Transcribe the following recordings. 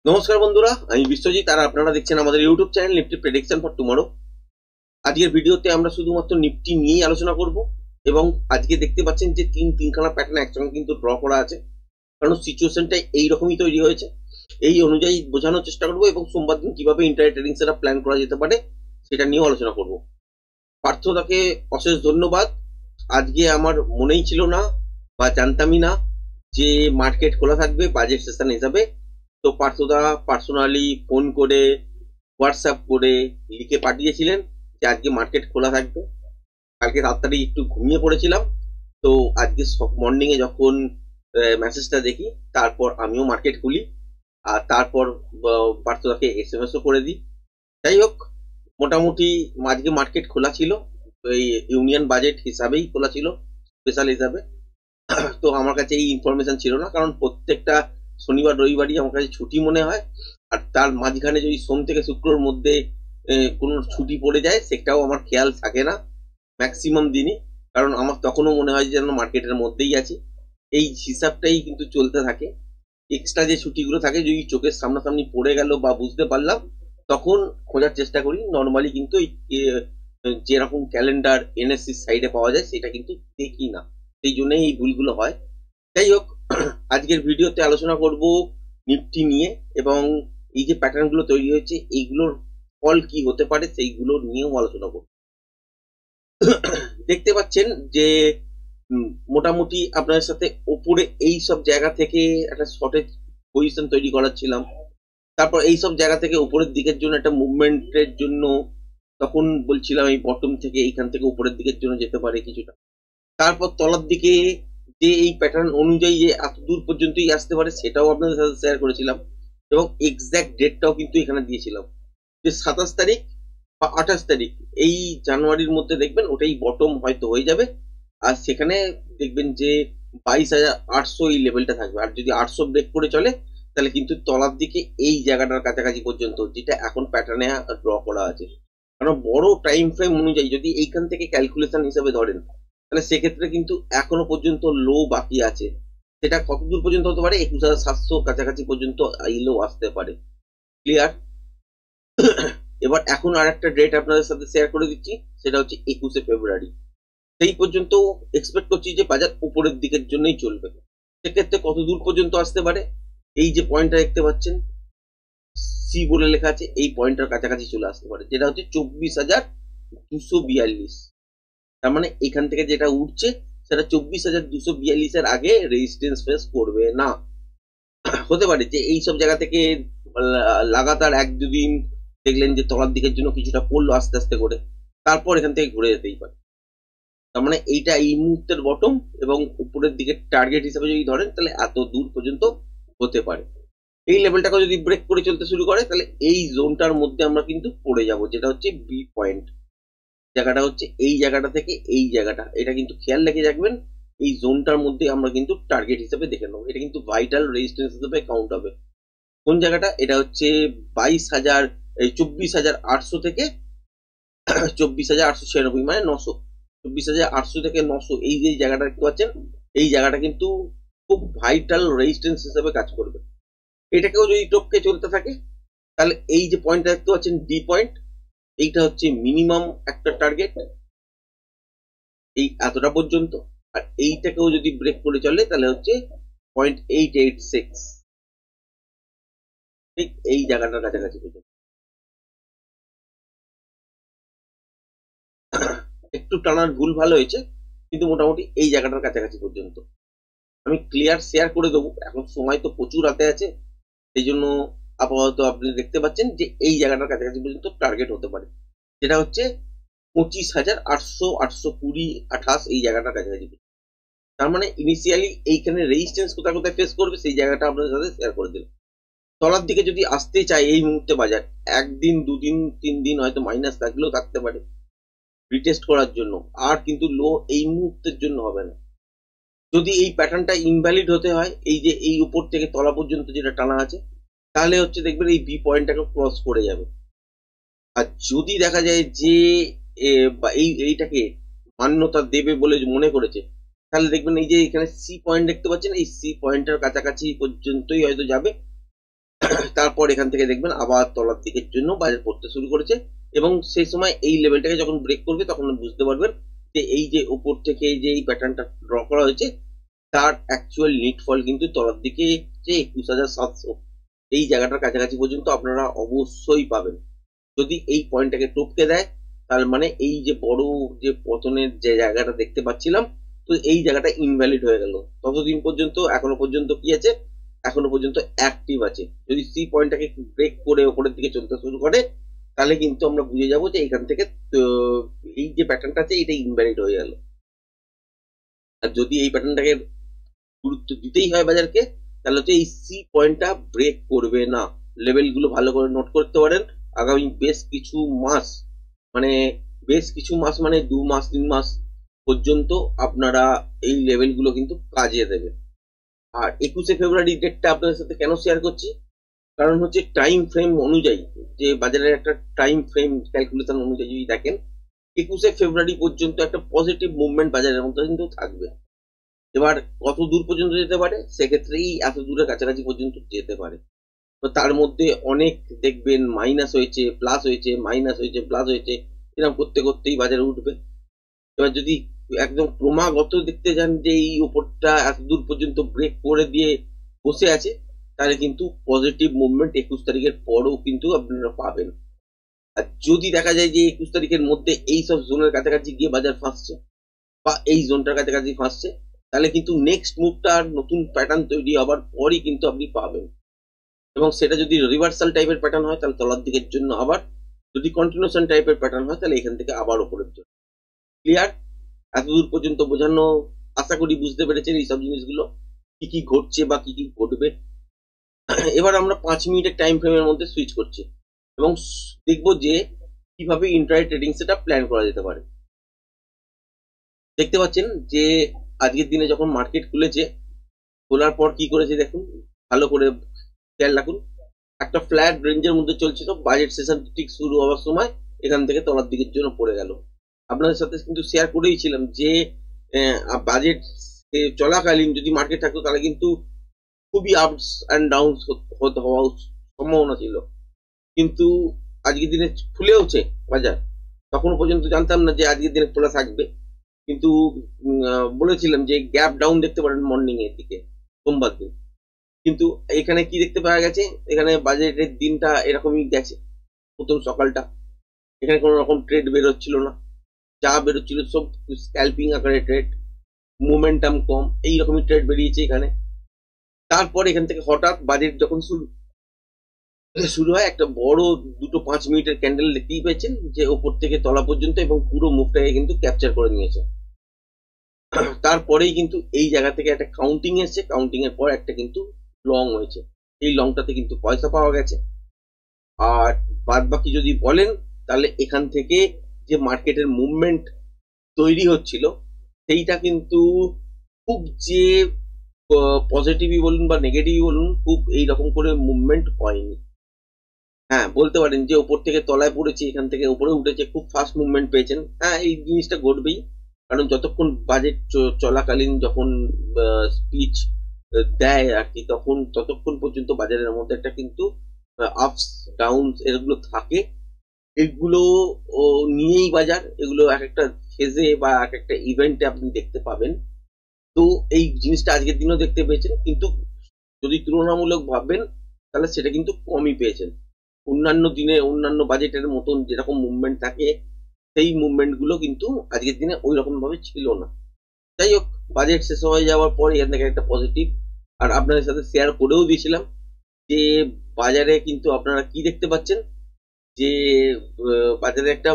নমস্কার বন্ধুরা, আমি বিশ্বজিৎ আর আপনারা দেখছেন আমাদের YouTube channel Nifty prediction for tomorrow. আজকের ভিডিওতে আমরা শুধুমাত্র নিফটি নিয়েই আলোচনা করব এবং আজকে দেখতে পাচ্ছেন যে তিনখানা প্যাটার্ন একসঙ্গে কিন্তু ড্র করা আছে, কারণ সিচুয়েশনটা এইরকমই তৈরি হয়েছে। এই অনুযায়ী বোঝানোর চেষ্টা করবো এবং সোমবার দিন কিভাবে ইন্টারডে ট্রেডিং সেটা প্ল্যান করা যেতে পারে সেটা নিয়েও আলোচনা করব। পার্থদাকে অশেষ ধন্যবাদ। আজকে আমার মনেই ছিল না বা জানতামই না যে মার্কেট খোলা থাকবে বাজেট সেশন হিসাবে। তো পার্থদা পার্সোনালি ফোন করে হোয়াটসঅ্যাপ করে লিখে পাঠিয়েছিলেন যে আজকে মার্কেট খোলা থাকবে। কালকে রাত্রি একটু ঘুমিয়ে পড়েছিলাম, তো আজকে মর্নিং এ যখন মেসেজটা দেখি তারপর আমিও মার্কেট খুলি আর তারপর পার্থদাকে SMS ও করে দিই। যাই হোক, মোটামুটি আজকে মার্কেট খোলা ছিল, এই ইউনিয়ন বাজেট হিসাবেই খোলা ছিল, স্পেশাল হিসাবে। তো আমার কাছে এই ইনফরমেশন ছিল না, কারণ প্রত্যেকটা শনিবার রবিবারই আমার কাছে ছুটি মনে হয়, আর তার মাঝখানে যদি সোম থেকে শুক্রর মধ্যে কোনো ছুটি পড়ে যায় সেটাও আমার খেয়াল থাকে না ম্যাক্সিমাম দিনই, কারণ আমার তখনও মনে হয় যেন মার্কেটের মধ্যেই আছি। এই হিসাবটাই কিন্তু চলতে থাকে। এক্সট্রা যে ছুটিগুলো থাকে যদি চোখের সামনাসামনি পড়ে গেল বা বুঝতে পারলাম তখন খোঁজার চেষ্টা করি। নর্মালি কিন্তু যেরকম ক্যালেন্ডার NSE সাইডে পাওয়া যায় সেটা কিন্তু দেখি না, সেই জন্যই এই ভুলগুলো হয়। যাই হোক, আজকের ভিডিওতে আলোচনা করব নিফটি নিয়ে এবং এই যে প্যাটার্ন গুলো তৈরি হয়েছে এইগুলোর ফল কি হতে পারে সেইগুলো নিয়েও আলোচনা করব। দেখতে পাচ্ছেন যে মোটামুটি আপনাদের সাথে ওপরে এই সব জায়গা থেকে একটা শর্টেজ পজিশন তৈরি করাচ্ছিলাম, তারপর এই সব জায়গা থেকে উপরের দিকের জন্য একটা মুভমেন্টের জন্য তখন বলছিলাম এই বটম থেকে এইখান থেকে উপরের দিকের জন্য যেতে পারে কিছুটা, তারপর তলার দিকে যে এই প্যাটার্ন অনুযায়ী যে এত দূর পর্যন্তই আসতে পারে সেটাও আপনাদের সাথে শেয়ার করেছিলাম এবং এক্সাক্ট ডেটটাও কিন্তু এখানে দিয়েছিলাম যে 27 তারিখ বা 28 তারিখ এই জানুয়ারির মধ্যে দেখবেন ওটাই বটম হয়তো হয়ে যাবে, আর সেখানে দেখবেন যে 22,800 এই লেভেলটা থাকবে। আর যদি 800 ব্রেক করে চলে তাহলে কিন্তু তলার দিকে এই জায়গাটার কাছাকাছি পর্যন্ত যেটা এখন প্যাটার্নে ড্র করা আছে, কারণ বড় টাইম ফ্রেম অনুযায়ী যদি এইখান থেকে ক্যালকুলেশন হিসেবে ধরেন তাহলে সেক্ষেত্রে কিন্তু এখনো পর্যন্ত লো বাকি আছে। সেটা কত দূর পর্যন্ত হতে পারে? 21,700 কাছাকাছি পর্যন্ত এই লো আসতে পারে। ক্লিয়ার? এবার এখন আর একটা ডেট আপনাদের সাথে শেয়ার করে দিচ্ছি, সেটা হচ্ছে 21শে ফেব্রুয়ারি। সেই পর্যন্ত এক্সপেক্ট করছি যে বাজার উপরের দিকের জন্যই চলবে। সেক্ষেত্রে কত দূর পর্যন্ত আসতে পারে? এই যে পয়েন্টটা দেখতে পাচ্ছেন সি বলে লেখা আছে, এই পয়েন্টটার কাছাকাছি চলে আসতে পারে, যেটা হচ্ছে 24,242। তার মানে এখান থেকে যেটা উঠছে সেটা 24,242 এর আগে রেজিস্ট্যান্স ফেস করবে না। হতে পারে যে এই সব জায়গা থেকে লাগাতার 1-2 দিন দেখলেন যে তলার দিকের জন্য কিছুটা পড়লো আস্তে আস্তে করে, তারপর এখান থেকে ঘুরে যেতেই পারে। তার মানে এইটা এই মুহূর্তের বটম এবং উপরের দিকে টার্গেট হিসেবে যদি ধরেন তাহলে এত দূর পর্যন্ত হতে পারে। এই লেভেলটাকে যদি ব্রেক করে চলতে শুরু করে তাহলে এই জোনটার মধ্যে আমরা কিন্তু পড়ে যাব, যেটা হচ্ছে বি পয়েন্ট। জায়গাটা হচ্ছে এই জায়গাটা থেকে এই জায়গাটা, এটা কিন্তু খেয়াল রেখে রাখবেন। এই জোনটার মধ্যে আমরা কিন্তু টার্গেট হিসেবে দেখে নেবো, এটা কিন্তু ভাইটাল রেজিস্ট্যান্স হিসেবে কাউন্ট হবে। কোন জায়গাটা? এটা হচ্ছে 24,800 থেকে 24,896, মানে 900। 24,800 থেকে 900 এই যে জায়গাটা দেখতে পাচ্ছেন, এই জায়গাটা কিন্তু খুব ভাইটাল রেজিস্ট্যান্স হিসেবে কাজ করবে। এটাকেও যদি টপকে চলতে থাকে তাহলে এই যে পয়েন্টটা দেখতে পাচ্ছেন ডি পয়েন্ট, এইটা হচ্ছে মিনিমাম একটা টার্গেট, এই এতটা পর্যন্ত। আর এইটাকেও যদি ব্রেক করে চলে তাহলে হচ্ছে 0.886, ঠিক এই জায়গাটার কাছাকাছি পর্যন্ত। একটু টানার ভুল ভালো হয়েছে, কিন্তু মোটামুটি এই জায়গাটার কাছাকাছি পর্যন্ত আমি ক্লিয়ার শেয়ার করে দেবো। এখন সময় তো প্রচুর হাতে আছে, সেই জন্য আপাতত আপনি দেখতে পাচ্ছেন যে এই জায়গাটার কাছাকাছি পর্যন্ত টার্গেট হতে পারে, যেটা হচ্ছে 25,800, 820, 28 এই জায়গাটার কাছাকাছি। তার মানে ইনিশিয়ালি এইখানে রেজিস্ট্যান্স কোথায় কোথায় ফেস করবে সেই জায়গাটা আপনাদের সাথে শেয়ার করে দিলাম। তলার দিকে যদি আসতে চায় এই মুহূর্তে বাজার, 1 দিন 2 দিন 3 দিন হয়তো মাইনাস থাকলেও থাকতে পারে রিটেস্ট করার জন্য, আর কিন্তু লো এই মুহূর্তের জন্য হবে না। যদি এই প্যাটার্নটা ইনভ্যালিড হতে হয়, এই যে এই উপর থেকে তলা পর্যন্ত যেটা টানা আছে, তাহলে হচ্ছে দেখবেন এই বি পয়েন্টটাকে ক্রস করে যাবে। আর যদি দেখা যায় যে এইটাকে মান্যতা দেবে বলে মনে করেছে, তাহলে দেখবেন এই যে এখানে সি পয়েন্ট দেখতে পাচ্ছেন, এই সি পয়েন্টের কাছাকাছি পর্যন্তই হয়তো যাবে। তারপর এখান থেকে দেখবেন আবার তলার দিকের জন্য বাজার পড়তে শুরু করেছে, এবং সেই সময় এই লেভেলটাকে যখন ব্রেক করবে তখন বুঝতে পারবেন যে এই যে উপর থেকে যে এই প্যাটার্নটা ড্র করা হয়েছে তার অ্যাকচুয়াল নিট ফল কিন্তু তলার দিকে যে 21,700 এই জায়গাটার কাছাকাছি পর্যন্ত আপনারা অবশ্যই পাবেন। যদি এই পয়েন্টটাকে টপকে দেয় তার মানে এই যে বড় যে পতনের যে জায়গাটা দেখতে পাচ্ছিলাম, তো এই জায়গাটা ইনভ্যালিড হয়ে গেল। ততদিন পর্যন্ত এখনো পর্যন্ত কি আছে, এখনো পর্যন্ত অ্যাক্টিভ আছে। যদি সি পয়েন্টটাকে ব্রেক করে ওপরের দিকে চলতে শুরু করে তাহলে কিন্তু আমরা বুঝে যাবো যে এখান থেকে এই যে প্যাটার্নটা আছে এটা ইনভ্যালিড হয়ে গেল। আর যদি এই প্যাটার্নটাকে গুরুত্ব দিতেই হয় বাজারকে, তাহলে হচ্ছে এই সি পয়েন্টটা ব্রেক করবে না। লেভেলগুলো ভালো করে নোট করতে পারেন। আগামী বেশ কিছু মাস মানে 2 মাস 3 মাস পর্যন্ত আপনারা এই লেভেলগুলো কিন্তু কাজে দেবে। আর 21শে ফেব্রুয়ারি ডেটটা আপনাদের সাথে কেন শেয়ার করছি, কারণ হচ্ছে টাইম ফ্রেম অনুযায়ী, যে বাজারের একটা টাইম ফ্রেম ক্যালকুলেশন অনুযায়ী যদি দেখেন 21শে ফেব্রুয়ারি পর্যন্ত একটা পজিটিভ মুভমেন্ট বাজারের মধ্যে কিন্তু থাকবে। এবার কত দূর পর্যন্ত যেতে পারে, সেক্ষেত্রেই এত দূরের কাছাকাছি পর্যন্ত যেতে পারে। তো তার মধ্যে অনেক দেখবেন মাইনাস হয়েছে, প্লাস হয়েছে, মাইনাস হয়েছে, প্লাস হয়েছে, এরকম করতে করতেই বাজারে উঠবে। এবার যদি একদম ক্রমাগত দেখতে যান যে এই উপরটা এত দূর পর্যন্ত ব্রেক করে দিয়ে বসে আছে, তাহলে কিন্তু পজিটিভ মুভমেন্ট 21 তারিখের পরও কিন্তু আপনারা পাবেন। আর যদি দেখা যায় যে 21 তারিখের মধ্যে এই সব জোনের কাছাকাছি গিয়ে বাজার ফাঁসছে বা এই জোনটার কাছাকাছি ফাঁসছে, তাহলে কিন্তু নেক্সট মুভটা নতুন প্যাটার্ন তৈরি হবার পরই কিন্তু আপনি পাবেন। এবং সেটা যদি রিভার্সাল টাইপের প্যাটার্ন হয় তাহলে তলার দিকের জন্য আবার, যদি কন্টিনিউশন টাইপের প্যাটার্ন হয় তাহলে এখান থেকে আবার ওপরের জন্য। ক্লিয়ার? এতদূর পর্যন্ত বোঝানো আশা করি বুঝতে পেরেছেন এইসব জিনিসগুলো কি কি ঘটছে বা কি কি ঘটবে। এবার আমরা 5 মিনিটের টাইম ফ্রেমের মধ্যে সুইচ করছি এবং দেখবো যে কিভাবে ইন্ট্রাডে ট্রেডিং সেটা প্ল্যান করা যেতে পারে। দেখতে পাচ্ছেন যে আজকের দিনে যখন মার্কেট খুলেছে, খোলার পর কি করেছে দেখুন, ভালো করে খেয়াল রাখুন। একটা ফ্ল্যাট রেঞ্জের মধ্যে চলছিল, বাজেট সেশন ঠিক শুরু হওয়ার সময় এখান থেকে তলার দিকের জন্য পড়ে গেল। আপনাদের সাথে কিন্তু শেয়ার করেইছিলাম যে বাজেট চলাকালীন যদি মার্কেট থাকতো তাহলে কিন্তু খুবই আপস অ্যান্ড ডাউন হওয়ার সম্ভাবনা ছিল। কিন্তু আজকের দিনে খুলেওছে বাজার, তখনও পর্যন্ত জানতাম না যে আজকের দিনে খোলা থাকবে, কিন্তু বলেছিলাম যে গ্যাপ ডাউন দেখতে পারেন মর্নিং এর দিকে সোমবার দিন। কিন্তু এখানে কি দেখতে পাওয়া গেছে, এখানে বাজেটের দিনটা এরকমই গেছে। প্রথম সকালটা এখানে কোনো রকম ট্রেড বেরোচ্ছিল না, যা বেরোচ্ছিল সব স্ক্যাল্পিং আকারে ট্রেড, মোমেন্টাম কম, এইরকমই ট্রেড বেরিয়েছে এখানে। তারপর এখান থেকে হঠাৎ বাজেট যখন শুরু হয়, একটা বড় দুটো 5 মিনিটের ক্যান্ডেল দেখতেই পেয়েছেন যে ওপর থেকে তলা পর্যন্ত, এবং পুরো মুভটাকে কিন্তু ক্যাপচার করে নিয়েছে। তারপরেই কিন্তু এই জায়গা থেকে একটা কাউন্টিং এসছে, কাউন্টিং এর পর একটা কিন্তু লং হয়েছে, এই লংটাতে কিন্তু পয়সা পাওয়া গেছে। আর বাদ বাকি যদি বলেন তাহলে এখান থেকে যে মার্কেটের মুভমেন্ট তৈরি হচ্ছিল সেইটা কিন্তু খুব যে পজিটিভই বলুন বা নেগেটিভই বলুন, খুব এইরকম করে মুভমেন্ট হয়নি। হ্যাঁ, বলতে পারেন যে ওপর থেকে তলায় পড়েছে, এখান থেকে উপরে উঠেছে, খুব ফাস্ট মুভমেন্ট পেয়েছেন। হ্যাঁ, এই জিনিসটা ঘটবেই, কারণ যতক্ষণ বাজেট চলাকালীন যখন স্পিচ দেয় আর কি, তখন ততক্ষণ পর্যন্ত বাজারের মধ্যে একটা কিন্তু আপস ডাউন এগুলো থাকে। এগুলো নিয়েই বাজার, এগুলো এক একটা ফেজে বা এক একটা ইভেন্টে আপনি দেখতে পাবেন। তো এই জিনিসটা আজকের দিনও দেখতে পেয়েছেন, কিন্তু যদি তুলনামূলক ভাববেন তাহলে সেটা কিন্তু কমই পেয়েছেন। অন্যান্য দিনে অন্যান্য বাজেটের মতন যেরকম মুভমেন্ট থাকে সেই মুভমেন্ট গুলো কিন্তু আজকের দিনে ওই রকম ভাবে ছিল না। যাই হোক, বাজেট শেষ হয়ে যাওয়ার পর এখান থেকে একটা পজিটিভ, আর আপনাদের সাথে শেয়ার করেও দিয়েছিলাম যে বাজারে কিন্তু আপনারা কি দেখতে পাচ্ছেন যে বাজারে একটা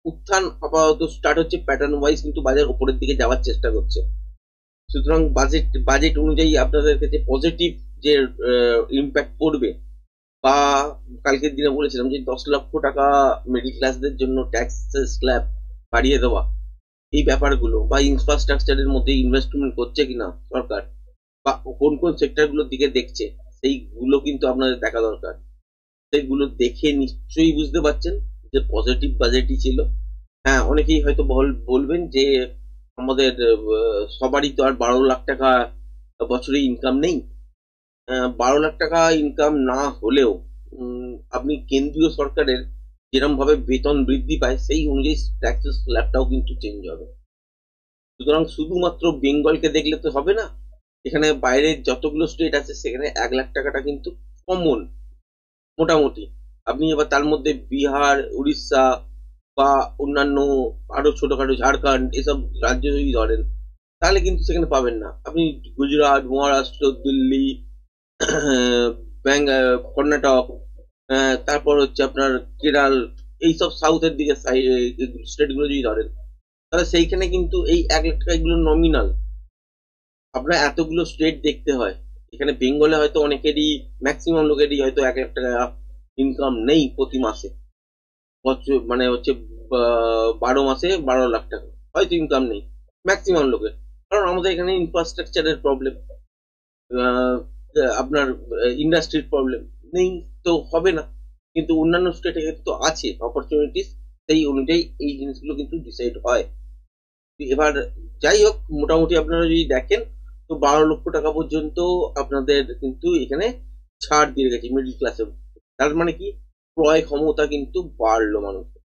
উত্থান আপাতত স্টার্ট হচ্ছে, প্যাটার্ন ওয়াইজ কিন্তু বাজার উপরের দিকে যাওয়ার চেষ্টা করছে। সুতরাং বাজেট অনুযায়ী আপনাদের কাছে পজিটিভ যে ইম্প্যাক্ট পড়বে, বা কালকের দিনে বলেছিলাম যে 10 লক্ষ টাকা মিডল ক্লাসদের জন্য ট্যাক্স স্ল্যাব বাড়িয়ে দেওয়া, এই ব্যাপারগুলো, বা ইনফ্রাস্ট্রাকচারের মধ্যে ইনভেস্টমেন্ট করছে কিনা সরকার, বা কোন কোন সেক্টরগুলোর দিকে দেখছে, সেইগুলো কিন্তু আপনাদের দেখা দরকার। সেইগুলো দেখে নিশ্চয়ই বুঝতে পারছেন যে পজিটিভ বাজেটই ছিল। হ্যাঁ, অনেকেই হয়তো বলবেন যে আমাদের সবারই তো আর 12 লাখ টাকা বছরে ইনকাম নেই, 12 লাখ টাকা ইনকাম না হলেও আপনি কেন্দ্রীয় সরকারের যেরকম ভাবে বেতন বৃদ্ধি পায় সেই অনুযায়ী ট্যাক্সের স্ল্যাবটাও কিন্তু চেঞ্জ হবে। সুতরাং শুধুমাত্র বেঙ্গলকে দেখলে তো হবে না, এখানে বাইরের যতগুলো স্টেট আছে সেখানে 1 লাখ টাকাটা কিন্তু কমন মোটামুটি। আপনি এবার তার মধ্যে বিহার, উড়িষ্যা বা অন্যান্য আরো ছোটখাটো ঝাড়খণ্ড এসব রাজ্য যদি ধরেন তাহলে কিন্তু সেখানে পাবেন না। আপনি গুজরাট, মহারাষ্ট্র, দিল্লি, কর্ণাটক, তারপর হচ্ছে আপনার কেরাল, এইসব সাউথের দিকে স্টেট গুলো যদি ধরেন তাহলে সেইখানে কিন্তু এই 1 লাখ টাকা এগুলো নমিনাল। আপনার এতগুলো স্টেট দেখতে হয়। এখানে বেঙ্গলে হয়তো অনেকেরই, ম্যাক্সিমাম লোকেরই হয়তো 1 লাখ টাকা ইনকাম নেই প্রতি মাসে, মানে হচ্ছে 12 মাসে 12 লাখ টাকা হয়তো ইনকাম নেই ম্যাক্সিমাম লোকের। কারণ আমাদের এখানে ইনফ্রাস্ট্রাকচারের প্রবলেম, আপনার ইন্ডাস্ট্রির প্রবলেম নেই তো হবে না। কিন্তু অন্যান্য স্টেটে তো আছে অপরচুনিটিস, সেই অনুযায়ী এই জিনিসগুলো কিন্তু ডিসাইড হয়। এবার যাই হোক, মোটামুটি আপনারা যদি দেখেন তো 12 লক্ষ টাকা পর্যন্ত আপনাদের কিন্তু এখানে ছাড় দিয়ে গেছে মিডল ক্লাসে। তার মানে কি, ক্রয় ক্ষমতা কিন্তু বাড়লো মানুষের।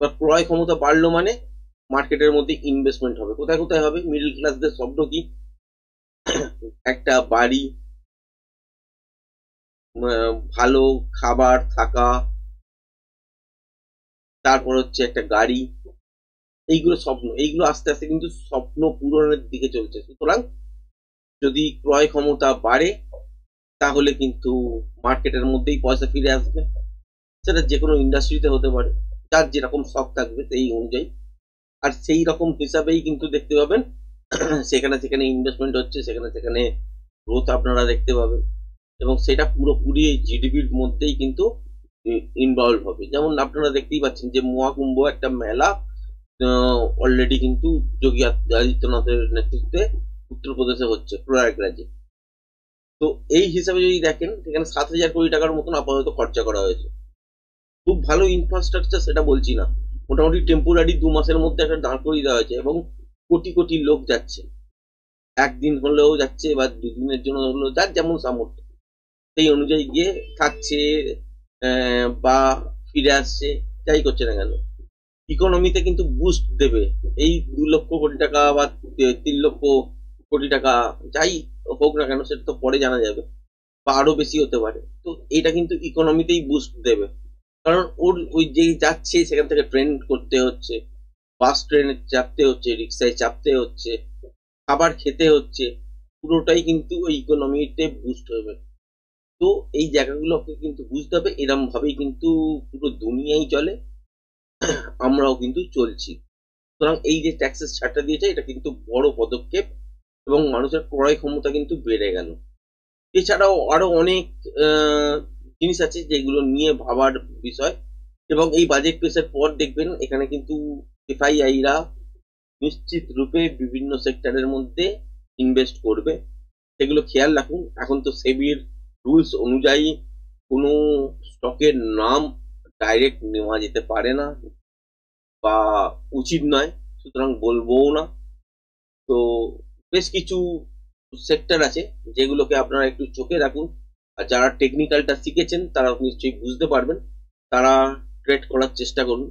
বা ক্রয় ক্ষমতা বাড়লো মানে মার্কেটের মধ্যে ইনভেস্টমেন্ট হবে। কোথায় কোথায় হবে? মিডল ক্লাসদের স্বপ্ন কি? একটা বাড়ি, ভালো খাবার থাকা, তারপর হচ্ছে একটা গাড়ি, এইগুলো স্বপ্ন। এইগুলো আস্তে আস্তে কিন্তু স্বপ্ন পূরণের দিকে চলছে। সুতরাং যদি ক্রয় ক্ষমতা বাড়ে তাহলে কিন্তু মার্কেটের মধ্যেই পয়সা ফিরে আসবে। সেটা যে কোনো ইন্ডাস্ট্রিতে হতে পারে, যার যেরকম শখ থাকবে সেই অনুযায়ী। আর সেই রকম হিসাবেই কিন্তু দেখতে পাবেন সেখানে সেখানে ইনভেস্টমেন্ট হচ্ছে, সেখানে সেখানে গ্রোথ আপনারা দেখতে পাবেন, এবং সেটা পুরোপুরি জিডিপির মধ্যেই কিন্তু ইনভলভ হবে। যেমন আপনারা দেখতেই পাচ্ছেন যে মহাকুম্ভ একটা মেলা অলরেডি কিন্তু যোগী আদিত্যনাথের নেতৃত্বে উত্তরপ্রদেশে হচ্ছে, প্রয়াগরাজে। তো এই হিসাবে যদি দেখেন সেখানে 7,000 কোটি টাকার মতন আপাতত খরচা করা হয়েছে। খুব ভালো ইনফ্রাস্ট্রাকচার সেটা বলছি না, মোটামুটি টেম্পোরারি 2 মাসের মধ্যে একটা দাঁড় করিয়ে দেওয়া হয়েছে, এবং কোটি কোটি লোক যাচ্ছে, একদিন হলেও যাচ্ছে বা 2 দিনের জন্য হলেও, যার যেমন সামর্থ্য সেই অনুযায়ী গিয়ে থাকছে বা ফিরে আসছে, যাই করছে না কেন। ইকোনমিতে কিন্তু বুস্ট দেবে এই 2 লক্ষ কোটি টাকা বা 3 লক্ষ কোটি টাকা, যাই হোক না কেন সেটা তো পরে জানা যাবে, বা আরো বেশি হতে পারে। তো এটা কিন্তু ইকোনমিতেই বুস্ট দেবে, কারণ ওর ওই যে যাচ্ছে সেখান থেকে ট্রেন করতে হচ্ছে, বাস ট্রেনে চাপতে হচ্ছে, রিক্সায় চাপতে হচ্ছে, খাবার খেতে হচ্ছে, পুরোটাই কিন্তু ওই ইকোনমিতে বুস্ট হবে। তো এই জায়গাগুলোকে কিন্তু বুঝতে হবে, এরম ভাবেই কিন্তু পুরো দুনিয়াই চলে, আমরাও কিন্তু চলছি। সুতরাং এই যে ট্যাক্সেস ছাড়টা দিয়েছে এটা কিন্তু বড় পদক্ষেপ, এবং মানুষের ক্রয় ক্ষমতা কিন্তু বেড়ে গেল। এছাড়াও আরো অনেক জিনিস আছে যেগুলো নিয়ে ভাবার বিষয়, এবং এই বাজেট পেশের পর দেখবেন এখানে কিন্তু এফআইআইরা নিশ্চিত রূপে বিভিন্ন সেক্টরের মধ্যে ইনভেস্ট করবে। সেগুলো খেয়াল রাখুন। এখন তো সেবির রুলস অনুযায়ী কোনো স্টকের নাম ডাইরেক্ট নেওয়া যেতে পারে না বা উচিত নয়, সুতরাং বলবোও না। তো বেশ কিছু সেক্টর আছে যেগুলোকে আপনারা একটু চোখে রাখুন, আর যারা টেকনিক্যালটা শিখেছেন তারা নিশ্চয়ই বুঝতে পারবেন, তারা ট্রেড করার চেষ্টা করুন।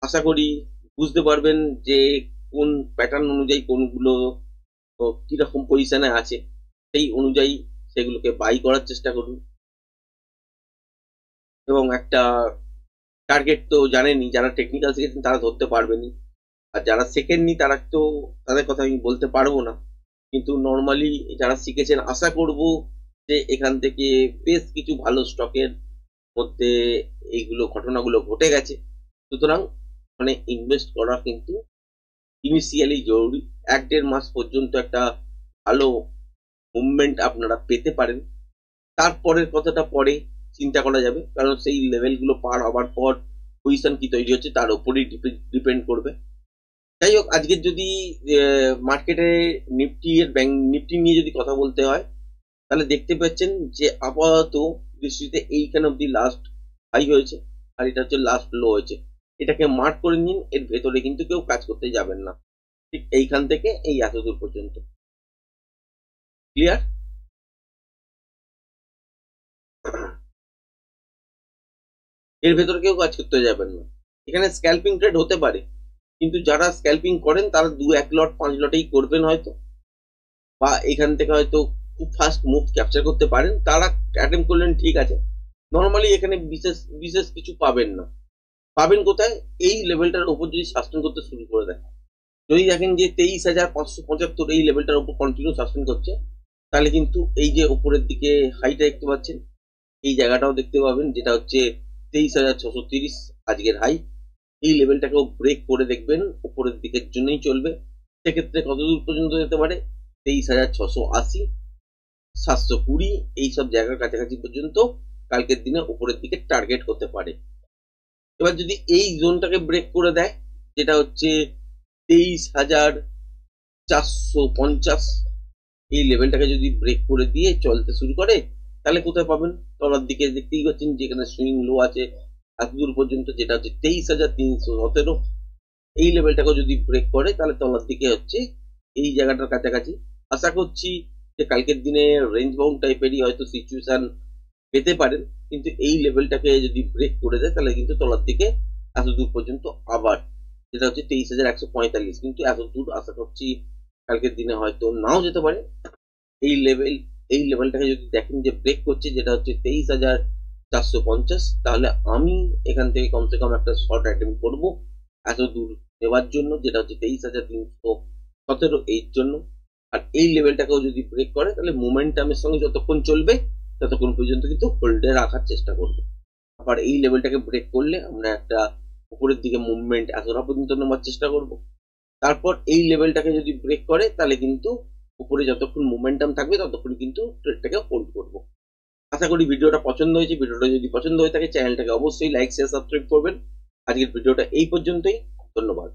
আশা করি বুঝতে পারবেন যে কোন প্যাটার্ন অনুযায়ী কোনগুলো কিরকম পজিশনে আছে, সেই অনুযায়ী সেগুলোকে বাই করার চেষ্টা করুন। এবং একটা টার্গেট তো জানেনই, যারা টেকনিক্যাল শিখেছেন তারা ধরতে পারবেনই, আর যারা শেখেননি তারা তো, তাদের কথা আমি বলতে পারবো না। কিন্তু নর্মালি যারা শিখেছেন আশা করব যে এখান থেকে বেশ কিছু ভালো স্টকের মধ্যে এইগুলো ঘটনাগুলো ঘটে গেছে। সুতরাং মানে ইনভেস্ট করা কিন্তু ইনিশিয়ালি জরুরি। 1-1.5 মাস পর্যন্ত একটা ভালো মুভমেন্ট আপনারা পেতে পারেন, তারপরের কথাটা পরে চিন্তা করা যাবে, কারণ সেই লেভেলগুলো পার হবার পর পজিশন কি তৈরি হচ্ছে তার উপরেই ডিপেন্ড করবে। যাই হোক, আজকের যদি মার্কেটে নিফটি এর ব্যাংক নিফটি নিয়ে যদি কথা বলতে হয় তাহলে দেখতে পাচ্ছেন যে আপাতত দৃষ্টিতে এইখানে অব্দি লাস্ট হাই হয়েছে, আর এটা হচ্ছে লাস্ট লো হয়েছে। এটাকে মার্ক করে নিন, এর ভেতরে কিন্তু কেউ কাজ করতে যাবেন না, ঠিক এইখান থেকে এই এতদূর পর্যন্ত। ক্লিয়ার? এর ভেতরে কেউ কাজ করতে যাবেন না। এখানে স্ক্যাল্পিং ট্রেড হতে পারে, কিন্তু যারা স্ক্যাল্পিং করেন তারা 2-1 লট 5 লটেই করবেন হয়তো, বা এখান থেকে হয়তো খুব ফাস্ট মুভ ক্যাপচার করতে পারেন, তারা অ্যাটেম্প করলেন, ঠিক আছে। নর্মালি এখানে বিশেষ বিশেষ কিছু পাবেন না। পাবেন কোথায়? এই লেভেলটার উপর যদি সাস্টেন করতে শুরু করে দেয়, যদি দেখেন যে 23,575 এই লেভেলটার উপর কন্টিনিউ সাস্টেন করছে, তাহলে কিন্তু এই যে উপরের দিকে হাইটা দেখতে পাচ্ছেন, এই জায়গাটাও দেখতে পাবেন, যেটা হচ্ছে 23,630 আজকের হাই। এই লেভেলটাকেও ব্রেক করে দেখবেন উপরের দিকের জন্যই চলবে। সেক্ষেত্রে কত দূর পর্যন্ত যেতে পারে? 23,680, 720 এইসব জায়গার কাছাকাছি পর্যন্ত কালকের দিনে উপরের দিকে টার্গেট হতে পারে। এবার যদি এই জোনটাকে ব্রেক করে দেয়, যেটা হচ্ছে 23,450, এই লেভেলটাকে যদি ব্রেক করে দিয়ে চলতে শুরু করে, তাহলে কোথায় পাবেন? তলার দিকে দেখতেই পাচ্ছেন যেখানে সুইং লো আছে এত দূর পর্যন্ত, যেটা হচ্ছে 23,317। এই লেভেলটাকে যদি ব্রেক করে তাহলে তলার দিকে হচ্ছে এই জায়গাটার কাছাকাছি। আশা করছি যে কালকের দিনে রেঞ্জ বাউন্ড টাইপেরই হয়তো সিচুয়েশন পেতে পারেন, কিন্তু এই লেভেলটাকে যদি ব্রেক করে দেয় তাহলে কিন্তু তলার দিকে এত দূর পর্যন্ত আবার, যেটা হচ্ছে 23,145, কিন্তু এত দূর আশা করছি কালকের দিনে হয়তো নাও যেতে পারে। এই লেভেলটাকে যদি দেখেন যে ব্রেক করছে, যেটা হচ্ছে 23,450, তাহলে আমি এখান থেকে কমসে কম একটা শর্ট অ্যাটেম্প করবো এত দূর নেওয়ার জন্য, যেটা হচ্ছে 23,317 এর জন্য। আর এই লেভেলটাকেও যদি ব্রেক করে তাহলে মোমেন্টামের সঙ্গে যতক্ষণ চলবে ততক্ষণ পর্যন্ত কিন্তু হোল্ডে রাখার চেষ্টা করবে। আবার এই লেভেলটাকে ব্রেক করলে আমরা একটা উপরের দিকে মুভমেন্ট এতটা পর্যন্ত নেওয়ার চেষ্টা করব। তারপর এই লেভেলটাকে যদি ব্রেক করে তাহলে কিন্তু উপরে যতক্ষণ মোমেন্টাম থাকবে ততক্ষণ কিন্তু ট্রেডটাকে হোল্ড করবো। আশা করি ভিডিওটা পছন্দ হয়েছে। ভিডিওটা যদি পছন্দ হয়ে থাকে চ্যানেলটাকে অবশ্যই লাইক শেয়ার সাবস্ক্রাইব করবেন। আজকের ভিডিওটা এই পর্যন্তই, ধন্যবাদ।